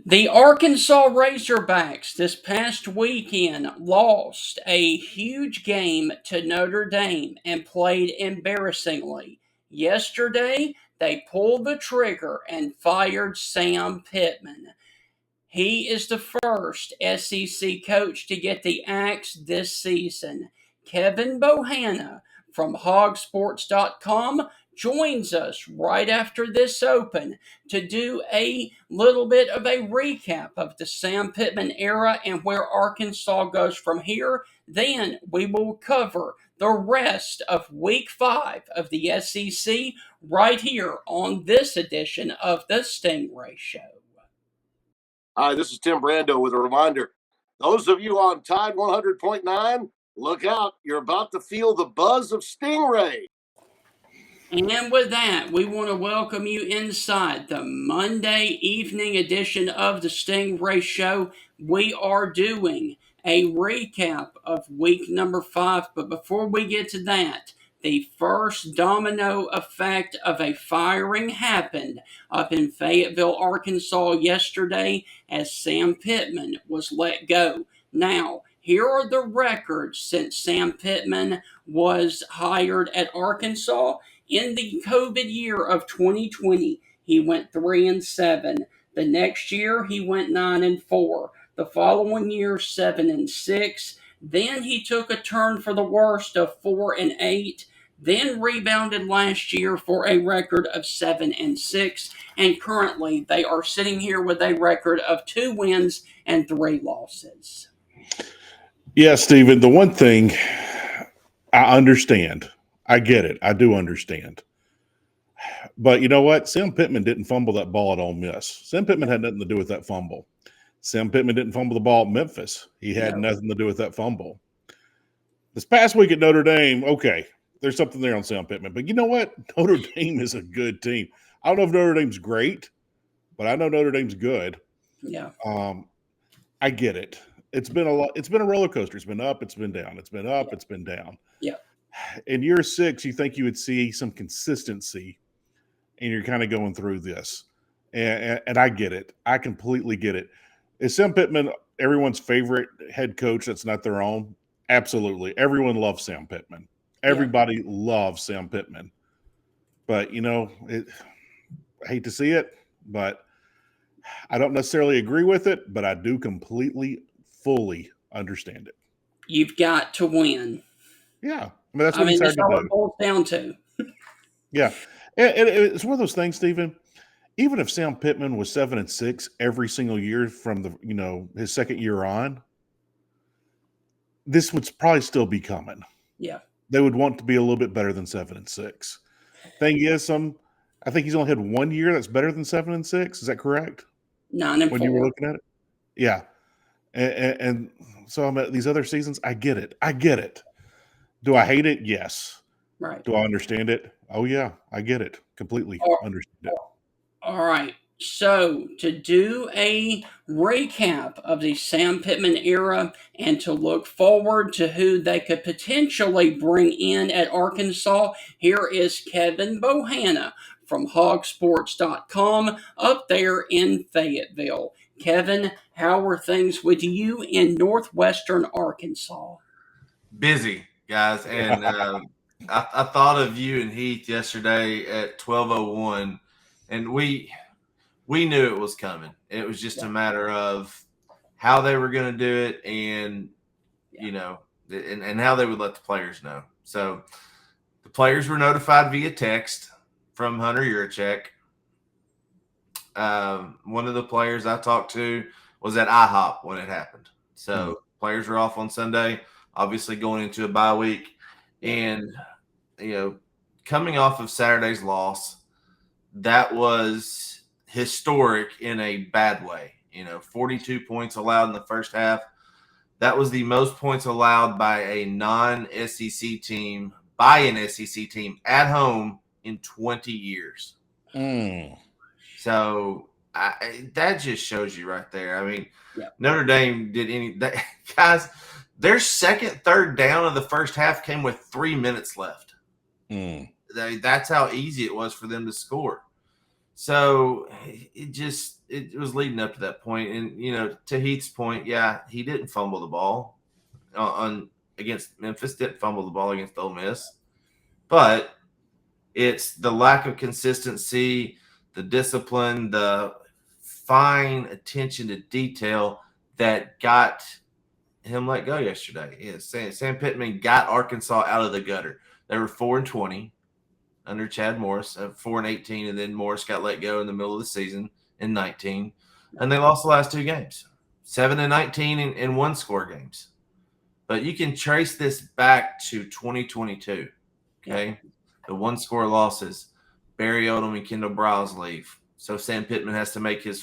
The Arkansas Razorbacks this past weekend lost a huge game to Notre Dame and played embarrassingly. Yesterday, they pulled the trigger and fired Sam Pittman. He is the first SEC coach to get the axe this season. Kevin Bohanna from hogsports.com joins us right after this open to do a little bit of a recap of the Sam Pittman era and where Arkansas goes from here. Then we will cover the rest of week 5 of the SEC right here on this edition of the Stingray Show. Hi, this is Tim Brando with a reminder. Those of you on Tide 100.9, look out. You're about to feel the buzz of Stingray. And with that, we want to welcome you inside the Monday evening edition of the Stingray Show. We are doing a recap of week number 5, but before we get to that, the first domino effect of a firing happened up in Fayetteville, Arkansas yesterday as Sam Pittman was let go. Now, here are the records since Sam Pittman was hired at Arkansas. In the COVID year of 2020, he went 3-7. The next year, he went 9-4. The following year, 7-6. Then he took a turn for the worst of 4-8. Then rebounded last year for a record of 7-6. And currently, they are sitting here with a record of 2 wins and 3 losses. Yeah, Stephen, the one thing I understand, I get it. I do understand. But you know what? Sam Pittman didn't fumble that ball at Ole Miss. Sam Pittman had nothing to do with that fumble. Sam Pittman didn't fumble the ball at Memphis. He had nothing to do with that fumble. This past week at Notre Dame, okay, there's something there on Sam Pittman. But you know what? Notre Dame is a good team. I don't know if Notre Dame's great, but I know Notre Dame's good. Yeah. I get it. It's been a roller coaster. It's been up, it's been down. It's been up, it's been down. Yeah. In year 6, you think you would see some consistency, and you're kind of going through this. And I get it. I completely get it. Is Sam Pittman everyone's favorite head coach that's not their own? Absolutely. Everyone loves Sam Pittman. Everybody loves Sam Pittman. But, I hate to see it, but I don't necessarily agree with it, but I do completely, fully understand it. You've got to win. Yeah. That's what he's that's hard to all do. it boils down to. Yeah. And it's one of those things, Stephen. Even if Sam Pittman was 7-6 every single year from his second year on, this would probably still be coming. Yeah. They would want to be a little bit better than 7-6. Thing is, I think he's only had 1 year that's better than 7-6. Is that correct? 9-4. When you were looking at it? Yeah. And so I'm at these other seasons. I get it. Do I hate it? Yes. Right. Do I understand it? Oh, yeah. I get it. Completely understand it. All right. So, to do a recap of the Sam Pittman era and to look forward to who they could potentially bring in at Arkansas, here is Kevin Bohanna from hogsports.com up there in Fayetteville. Kevin, how are things with you in northwestern Arkansas? Busy, guys. And I thought of you and Heath yesterday at 12:01, and we knew it was coming. It was just a matter of how they were going to do it and, and how they would let the players know. So the players were notified via text from Hunter Yurachek. One of the players I talked to was at IHOP when it happened. So players were off on Sunday, obviously going into a bye week. And, coming off of Saturday's loss, that was historic in a bad way. 42 points allowed in the first half. That was the most points allowed by a non-SEC team, at home in 20 years. So that just shows you right there. I mean, Notre Dame did guys, their second, third down of the first half came with 3 minutes left. That's how easy it was for them to score. So it was leading up to that point. And, to Heath's point, yeah, he didn't fumble the ball on against Memphis, didn't fumble the ball against Ole Miss. But it's the lack of consistency, the discipline, the fine attention to detail that got him let go yesterday. Yeah, Sam Pittman got Arkansas out of the gutter. They were 4-20 under Chad Morris, 4-18, and then Morris got let go in the middle of the season in 19, and they lost the last two games, 7-19 in one-score games. But you can trace this back to 2022. Okay, the one-score losses. Barry Odom and Kendall Briles leave, so Sam Pittman has to make his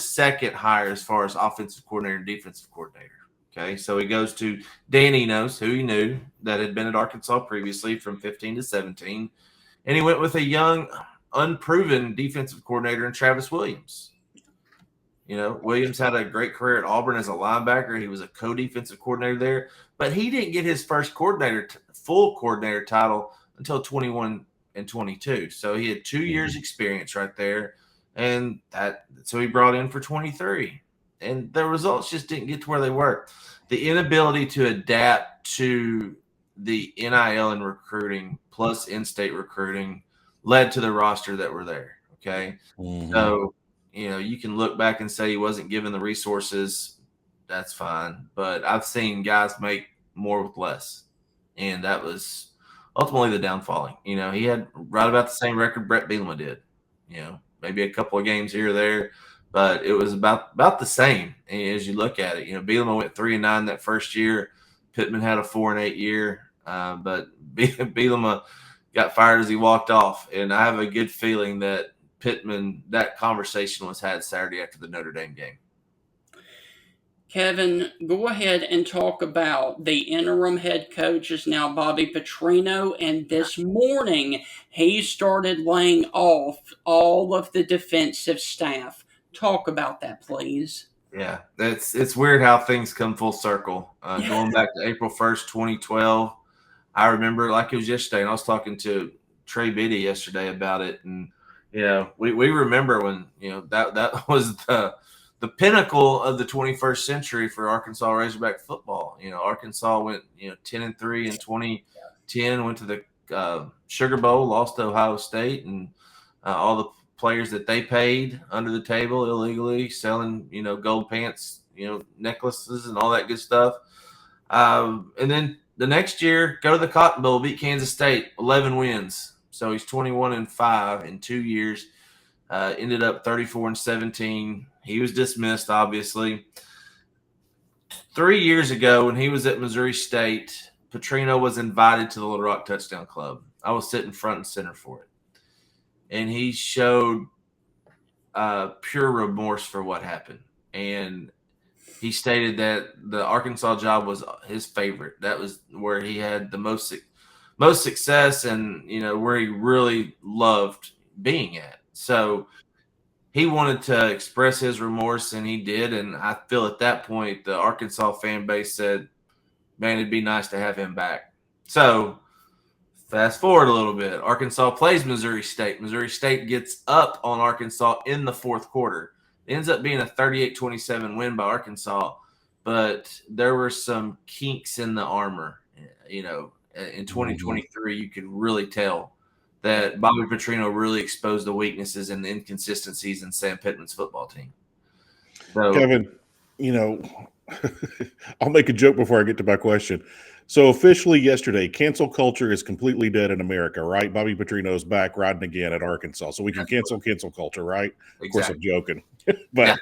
second hire as far as offensive coordinator and defensive coordinator. Okay, so he goes to Dan Enos, who he knew that had been at Arkansas previously from 15 to 17, and he went with a young, unproven defensive coordinator in Travis Williams. Williams had a great career at Auburn as a linebacker. He was a co-defensive coordinator there, but he didn't get his first full coordinator title until 21 and 22. So he had 2 years experience right there, and so he brought in for 23. And the results just didn't get to where they were. The inability to adapt to the NIL and recruiting plus in-state recruiting led to the roster that were there. Okay. Mm-hmm. So, you can look back and say he wasn't given the resources. That's fine. But I've seen guys make more with less. And that was ultimately the downfalling. He had right about the same record Brett Bielema did. Maybe a couple of games here or there. But it was about the same as you look at it. Bielema went 3-9 that first year. Pittman had a 4-8 year. But Bielema got fired as he walked off. And I have a good feeling that Pittman, that conversation was had Saturday after the Notre Dame game. Kevin, go ahead and talk about the interim head coach is now Bobby Petrino, and this morning he started laying off all of the defensive staff. Talk about that, please. Yeah, it's weird how things come full circle. Going back to April 1st, 2012, I remember like it was yesterday, and I was talking to Trey Biddy yesterday about it, and we remember when that was the pinnacle of the 21st century for Arkansas Razorback football. Arkansas went 10-3 in 2010, went to the Sugar Bowl, lost to Ohio State, and all the players that they paid under the table illegally selling, gold pants, necklaces and all that good stuff. And then the next year, go to the Cotton Bowl, beat Kansas State, 11 wins. So he's 21-5 in 2 years. Ended up 34-17. He was dismissed, obviously. 3 years ago, when he was at Missouri State, Petrino was invited to the Little Rock Touchdown Club. I was sitting front and center for it. And he showed pure remorse for what happened. And he stated that the Arkansas job was his favorite. That was where he had the most success and, where he really loved being at. So he wanted to express his remorse, and he did. And I feel at that point the Arkansas fan base said, man, it'd be nice to have him back. So fast forward a little bit. Arkansas plays Missouri State. Missouri State gets up on Arkansas in the fourth quarter. It ends up being a 38-27 win by Arkansas, but there were some kinks in the armor. In 2023, you could really tell that Bobby Petrino really exposed the weaknesses and the inconsistencies in Sam Pittman's football team. So, Kevin, I'll make a joke before I get to my question. So officially yesterday, cancel culture is completely dead in America, right? Bobby Petrino is back riding again at Arkansas. So we can cancel culture, right? Exactly. Of course, I'm joking. But,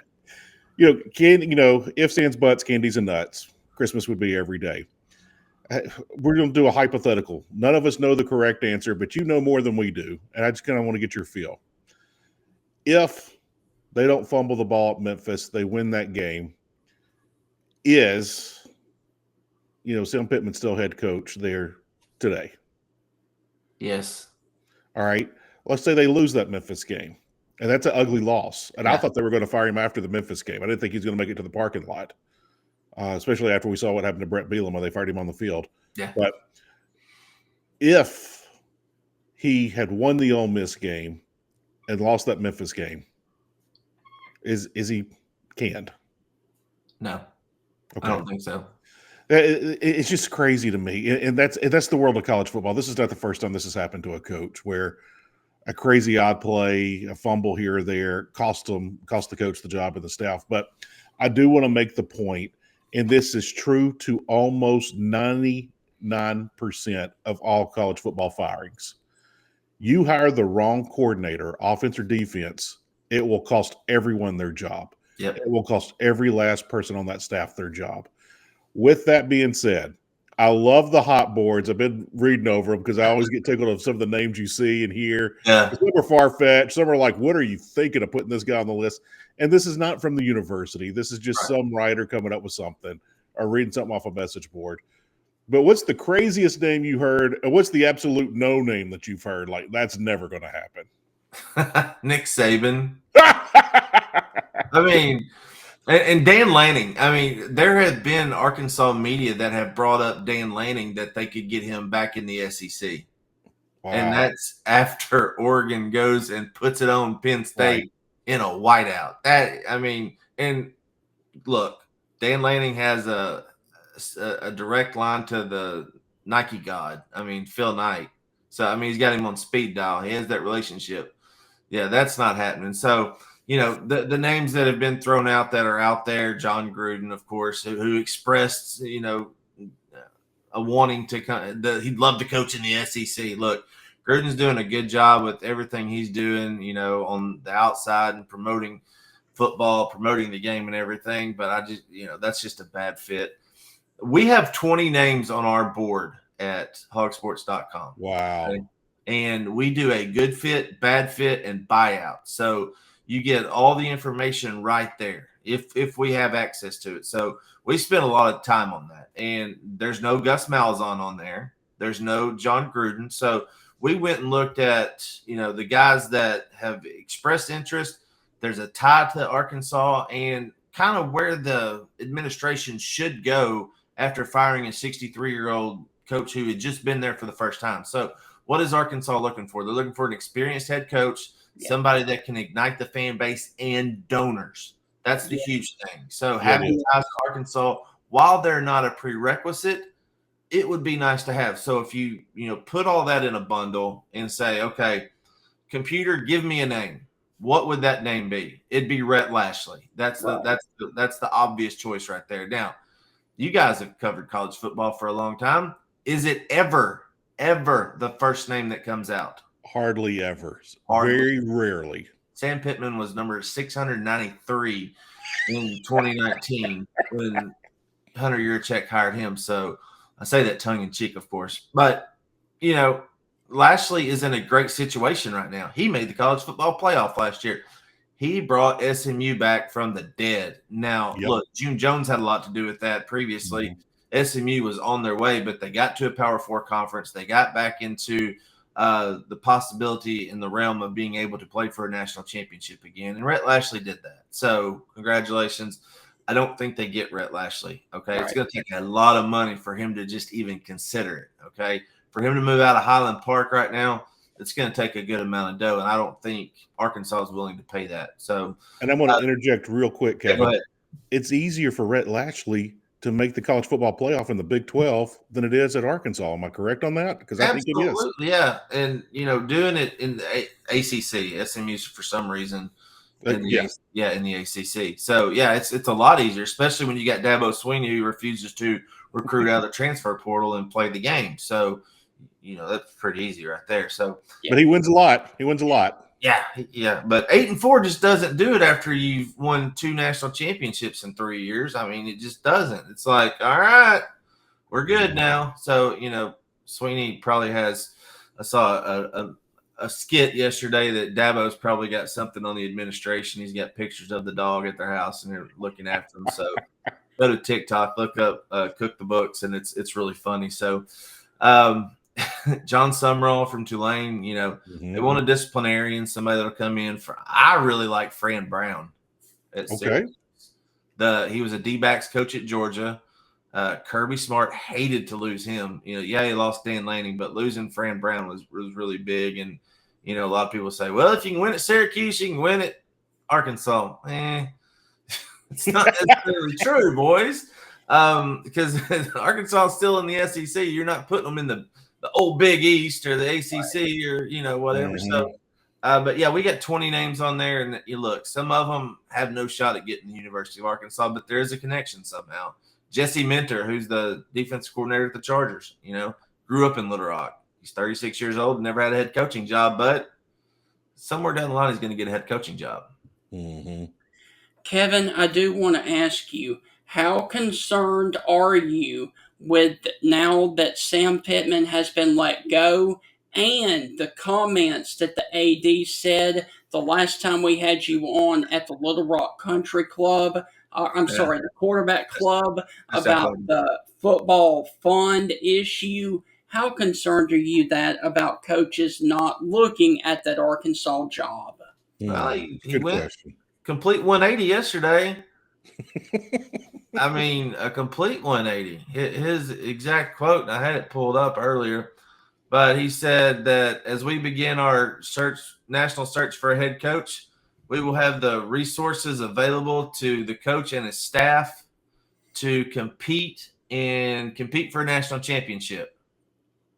ifs, ands, buts, candies, and nuts. Christmas would be every day. We're going to do a hypothetical. None of us know the correct answer, but you know more than we do. And I just kind of want to get your feel. If they don't fumble the ball at Memphis, they win that game. Sam Pittman still head coach there today? Yes. All right. Let's say they lose that Memphis game, and that's an ugly loss. And I thought they were going to fire him after the Memphis game. I didn't think he was going to make it to the parking lot, especially after we saw what happened to Brett Bielema. They fired him on the field. Yeah. But if he had won the Ole Miss game and lost that Memphis game, is he canned? No, Okay. I don't think so. It's just crazy to me, and that's the world of college football. This is not the first time this has happened to a coach, where a crazy odd play, a fumble here or there cost the coach the job and the staff. But I do want to make the point, and this is true to almost 99% of all college football firings. You hire the wrong coordinator, offense or defense, it will cost everyone their job. Yep. It will cost every last person on that staff their job. With that being said, I love the hot boards. I've been reading over them because I always get tickled of some of the names you see and hear. Yeah. Some are far-fetched. Some are like, what are you thinking of putting this guy on the list? And this is not from the university. This is just some writer coming up with something or reading something off a message board. But what's the craziest name you heard? Or what's the absolute no name that you've heard? Like, that's never going to happen. Nick Saban. I mean, and Dan Lanning. I mean, there have been Arkansas media that have brought up Dan Lanning that they could get him back in the SEC. Wow. And that's after Oregon goes and puts it on Penn State in a whiteout. And look, Dan Lanning has a direct line to the Nike god. I mean, Phil Knight. So, I mean, he's got him on speed dial. He has that relationship. Yeah, that's not happening. So, the names that have been thrown out that are out there, John Gruden, of course, who expressed, a wanting to he'd love to coach in the SEC. Look, Gruden's doing a good job with everything he's doing, on the outside and promoting football, promoting the game and everything. But I just, that's just a bad fit. We have 20 names on our board at hogsports.com. Wow. Okay? And we do a good fit, bad fit, and buyout. So you get all the information right there if we have access to it. So we spend a lot of time on that. And there's no Gus Malzahn on there. There's no John Gruden. So we went and looked at, the guys that have expressed interest. There's a tie to Arkansas and kind of where the administration should go after firing a 63-year-old coach who had just been there for the first time. So what is Arkansas looking for? They're looking for an experienced head coach, somebody that can ignite the fan base and donors. That's the huge thing. So having guys in Arkansas, while they're not a prerequisite, it would be nice to have. So if you put all that in a bundle and say, okay, computer, give me a name. What would that name be? It'd be Rhett Lashlee. That's the obvious choice right there. Now, you guys have covered college football for a long time. Is it ever the first name that comes out? Hardly ever. Hardly. Very rarely. Sam Pittman was number 693 in 2019 when Hunter Yurachek hired him. So I say that tongue in cheek, of course. But, Lashlee is in a great situation right now. He made the college football playoff last year. He brought SMU back from the dead. Now, look, June Jones had a lot to do with that previously. Mm-hmm. SMU was on their way, but they got to a Power 4 conference. They got back into the possibility in the realm of being able to play for a national championship again. And Rhett Lashlee did that. So congratulations. I don't think they get Rhett Lashlee. Okay. Right. It's going to take a lot of money for him to just even consider it. Okay. For him to move out of Highland Park right now, it's going to take a good amount of dough. And I don't think Arkansas is willing to pay that. So, and I'm going to interject real quick, Kevin. Go ahead. It's easier for Rhett Lashlee to make the college football playoff in the Big 12 than it is at Arkansas. Am I correct on that? Because I think it is. Yeah. And, doing it in the ACC, SMU's for some reason in the ACC. So, yeah, it's a lot easier, especially when you got Dabo Swinney who refuses to recruit out of the transfer portal and play the game. So, that's pretty easy right there. So, but he wins a lot. Yeah. But 8-4 just doesn't do it after you've won 2 national championships in 3 years. I mean, it just doesn't. It's like, all right, we're good now. So, Swinney probably has. I saw a skit yesterday that Dabo's probably got something on the administration. He's got pictures of the dog at their house and they're looking after him. So go to TikTok, look up Cook the Books, and it's really funny. So. John Sumrall from Tulane, they want a disciplinarian, somebody that'll come in for. I really like Fran Brown. Okay. He was a D-backs coach at Georgia. Kirby Smart hated to lose him. He lost Dan Lanning, but losing Fran Brown was really big. And A lot of people say, well, if you can win at Syracuse, you can win at Arkansas. It's not necessarily true, boys. Because Arkansas is still in the SEC. You're not putting them in the old Big East or the ACC or, whatever. Mm-hmm. So, but yeah, we got 20 names on there. And you look, some of them have no shot at getting the University of Arkansas, but there is a connection somehow. Jesse Minter, who's the defensive coordinator at the Chargers, grew up in Little Rock. He's 36 years old, never had a head coaching job, but somewhere down the line, he's going to get a head coaching job. Mm-hmm. Kevin, I do want to ask you, how concerned are you with now that Sam Pittman has been let go and the comments that the AD said the last time we had you on at the Little Rock Country Club, the quarterback club, about the football fund issue? How concerned are you about coaches not looking at that Arkansas job? Well, he Good went question. complete 180 yesterday. I mean, a complete 180. His exact quote, and I had it pulled up earlier, but he said that as we begin our national search for a head coach, we will have the resources available to the coach and his staff to compete for a national championship.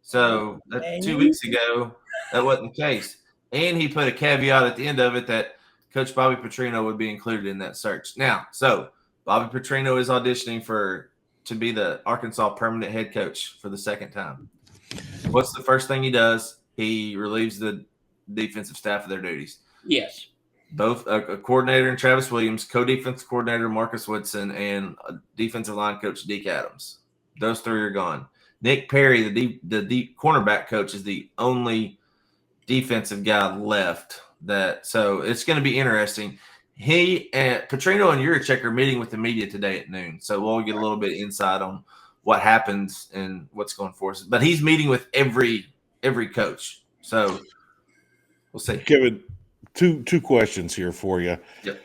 So 2 weeks ago, that wasn't the case. And he put a caveat at the end of it that Coach Bobby Petrino would be included in that search. Now, so Bobby Petrino is auditioning to be the Arkansas permanent head coach for the second time. What's the first thing he does? He relieves the defensive staff of their duties. Yes. Both a coordinator in Travis Williams, co-defense coordinator Marcus Woodson, and a defensive line coach Deke Adams. Those three are gone. Nick Perry, the deep cornerback coach, is the only defensive guy left. So it's going to be interesting. He and Petrino and Yurichek are meeting with the media today at noon, so we'll get a little bit of insight on what happens and what's going for us. But he's meeting with every coach, so we'll see. Kevin, two questions here for you. Yep.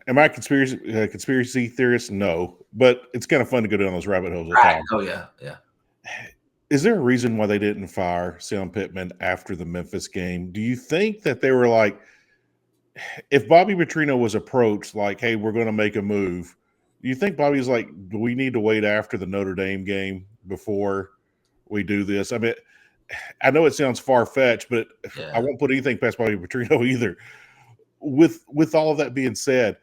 Am I a conspiracy theorist? No, but it's kind of fun to go down those rabbit holes. Right. Oh yeah. Is there a reason why they didn't fire Sam Pittman after the Memphis game? Do you think that they were like, if Bobby Petrino was approached like, hey, we're going to make a move, do you think Bobby's like, do we need to wait after the Notre Dame game before we do this? I mean, I know it sounds far-fetched, but I won't put anything past Bobby Petrino either. With all of that being said,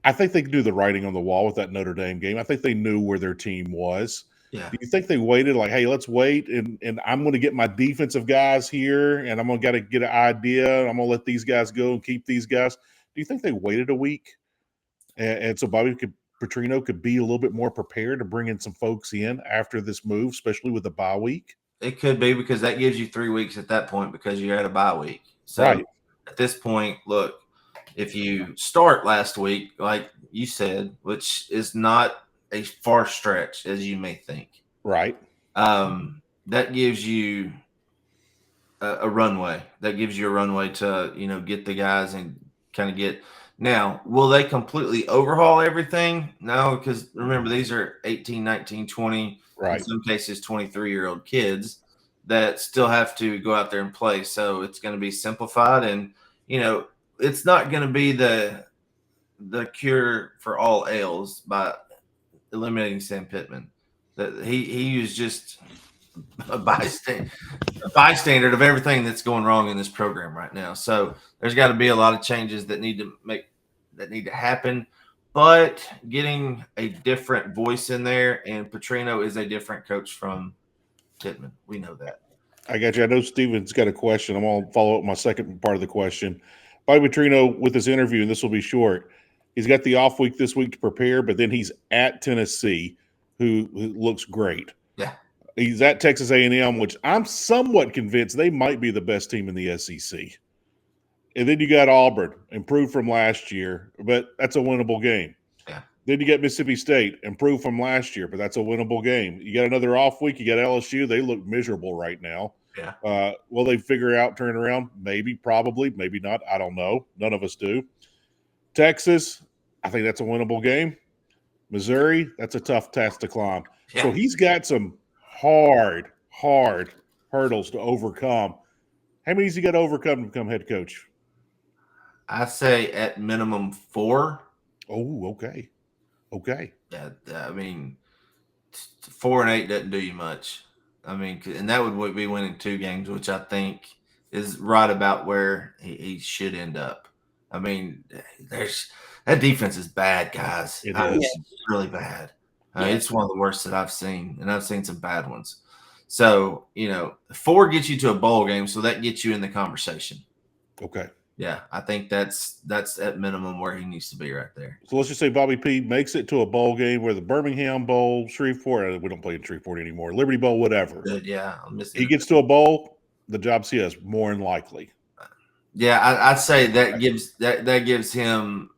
I think they could do the writing on the wall with that Notre Dame game. I think they knew where their team was. Yeah. Do you think they waited like, hey, let's wait, and I'm going to get my defensive guys here, and I'm going to get an idea. I'm going to let these guys go and keep these guys. Do you think they waited a week, and so Bobby Petrino could be a little bit more prepared to bring in some folks in after this move, especially with the bye week? It could be, because that gives you 3 weeks at that point because you're at a bye week. So right. At this point, look, if you start last week, like you said, which is not a far stretch as you may think. Right. That gives you a runway. That gives you a runway to, get the guys and kind of get. Now, will they completely overhaul everything? No, because remember, these are 18, 19, 20, right. in some cases 23-year-old kids that still have to go out there and play. So it's going to be simplified, and, it's not going to be the cure for all ails by eliminating Sam Pittman. That he was just a bystander of everything that's going wrong in this program right now. So there's got to be a lot of changes that need to happen. But getting a different voice in there, and Petrino is a different coach from Pittman. We know that. I got you. I know Steven's got a question. I'm going to follow up my second part of the question. Bobby Petrino, with his interview, and this will be short, he's got the off week this week to prepare, but then he's at Tennessee, who looks great. Yeah. He's at Texas A&M, which I'm somewhat convinced they might be the best team in the SEC. And then you got Auburn, improved from last year, but that's a winnable game. Yeah. Then you get Mississippi State, improved from last year, but that's a winnable game. You got another off week. You got LSU. They look miserable right now. Yeah. Will they figure out, turn around? Maybe, probably, maybe not. I don't know. None of us do. Texas, I think that's a winnable game. Missouri, that's a tough task to climb. Yeah. So he's got some hard hurdles to overcome. How many has he got to overcome to become head coach? I say at minimum 4. Oh, okay. Okay. Yeah, I mean, 4-8 doesn't do you much. I mean, and that would be winning 2 games, which I think is right about where he should end up. I mean, that defense is bad, guys. It is. It's really bad. It's one of the worst that I've seen, and I've seen some bad ones. So, 4 gets you to a bowl game, so that gets you in the conversation. Okay. Yeah, I think that's at minimum where he needs to be right there. So let's just say Bobby P makes it to a bowl game where the Birmingham Bowl, Shreveport, we don't play in Shreveport anymore, Liberty Bowl, whatever. Good, yeah. He gets to a bowl, the job's his, more than likely. Yeah, I'd say that gives him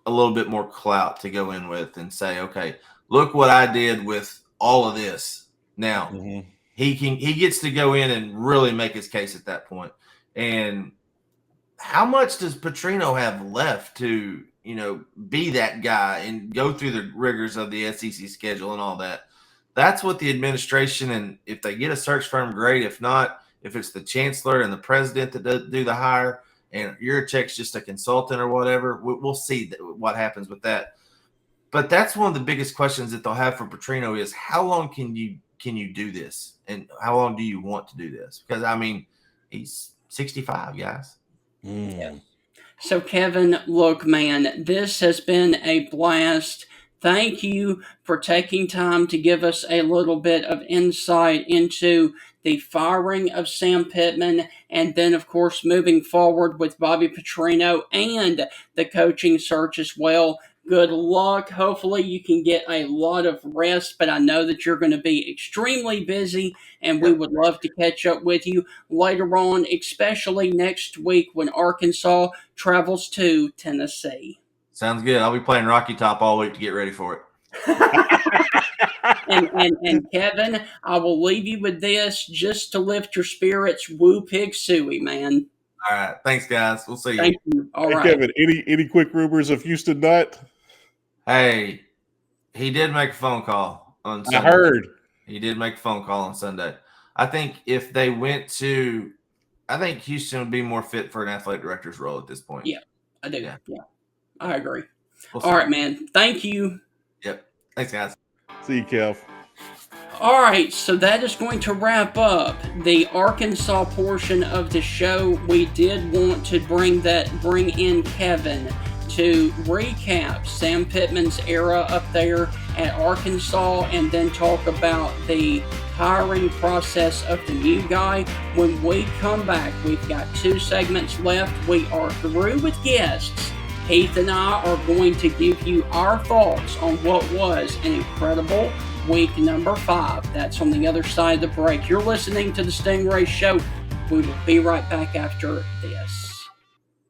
a little bit more clout to go in with and say, okay, look what I did with all of this. Now he gets to go in and really make his case at that point. And how much does Petrino have left to, be that guy and go through the rigors of the SEC schedule and all that? That's what the administration, and if they get a search firm, great. If not, if it's the chancellor and the president that do the hire and Yurichek's just a consultant or whatever, we'll see what happens with that. But that's one of the biggest questions that they'll have for Petrino is how long can you do this? And how long do you want to do this? Because, I mean, he's 65, guys. Yeah. So, Kevin, look, man, this has been a blast. Thank you for taking time to give us a little bit of insight into the firing of Sam Pittman and then, of course, moving forward with Bobby Petrino and the coaching search as well. Good luck. Hopefully you can get a lot of rest, but I know that you're going to be extremely busy, and we would love to catch up with you later on, especially next week when Arkansas travels to Tennessee. Sounds good. I'll be playing Rocky Top all week to get ready for it. and Kevin, I will leave you with this just to lift your spirits. Woo Pig Suey, man. All right. Thanks, guys. We'll see you. Thank you. All right. Kevin, any quick rumors of Houston Nutt? Hey, he did make a phone call on Sunday. I heard. He did make a phone call on Sunday. I think if they went to – I think Houston would be more fit for an athletic director's role at this point. Yeah, I do. Yeah, I agree. We'll all right, man. Thank you. Yep. Thanks, guys. See you, Kev. All right, so that is going to wrap up the Arkansas portion of the show. We did want to bring in Kevin to recap Sam Pittman's era up there at Arkansas and then talk about the hiring process of the new guy. When we come back, we've got 2 segments left. We are through with guests. Heath and I are going to give you our thoughts on what was an incredible week number 5. That's on the other side of the break. You're listening to the Stingray Show. We will be right back after this.